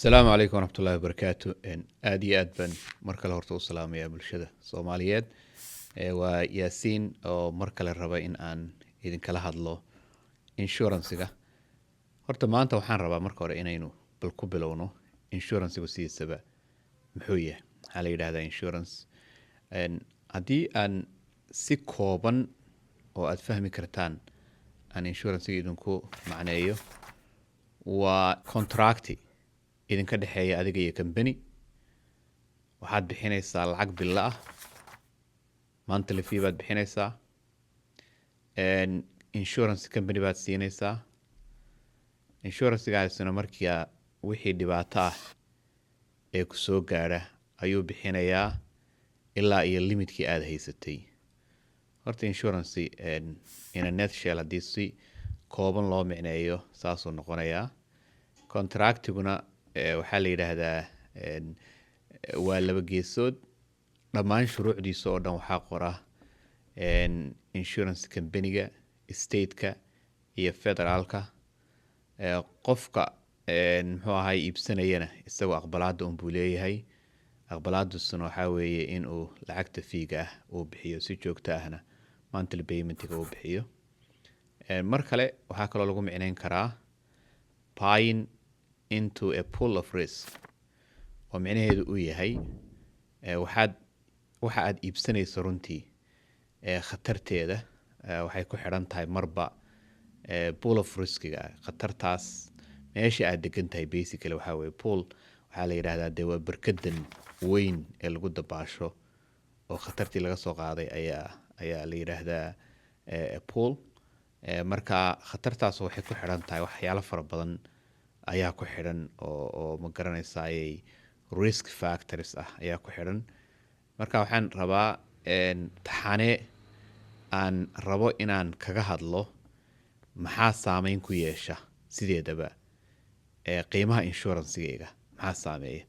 السلام عليكم ورحمة الله وبركاته. إن آدي أدبن مركل هرتو السلام يا بلشدة صوماليات وياسين أو مركل الربا إن آن إذن كلا هادلو إنشورنسيغا هرتا ما أنت وحان ربا مركل إنينو بالكوبلونو إنشورنسيغو سيسبا محوية على يد هذا إنشورنس إن أدي أن سيكوبن أو أتفهمي كرتان أن إنشورنسيغا إذنكو معنايو وكونتراكتي idinka dhexeeya adiga iyo company waxaad bixinaysaa lacag billa ah monthly fee baad bixinaysaa insurance company baad siinaysaa insurancegaasina markii wixii dhibaato ah ee ku soo gaara ayuu bixinayaa ilaa iyo limitkii aad haysatay horta insurance in a nutshell haddii si kooban loo micneeyo saasuu noqonayaa contractiguna waxaa la yidhaahdaa waa laba geesood dhammaan shuruucdiisa oo dhan waxaa qora insurance companyga stateka iyo federaalka qofka muxuu ahay iibsanayana isagoo aqbalaada unbuu leeyahay aqbalaadusuna waxaa weeye inuu lacagta fiiga ah uu bixiyo si joogto ahna monthly paymentiga uu bixiyo mar kale waxaa kaloo lagu micnayn karaa buying into a pool of risk oo micnaheedu uu yahay waxa aad iibsanayso runtii khatarteeda waxay ku xidhan tahay marba pool of riskiga khatartaas meesha aad degan tahay basically waxaa weeye pool waxaa la yidhaahdaa dee waa barkadan weyn ee lagu dabaasho oo khatartii laga soo qaaday ayaa la yidhaahdaa pool marka khatartaas waxay ku xidhan tahay waxyaalo fara badan ayaa ku xidhan oo ma garanaysaa ayay risk factors ah ayaa ku xidhan marka waxaan rabaa taxane aan rabo inaan kaga hadlo maxaa saameyn ku yeesha sideedaba qiimaha insurancegayga maxaa saameeya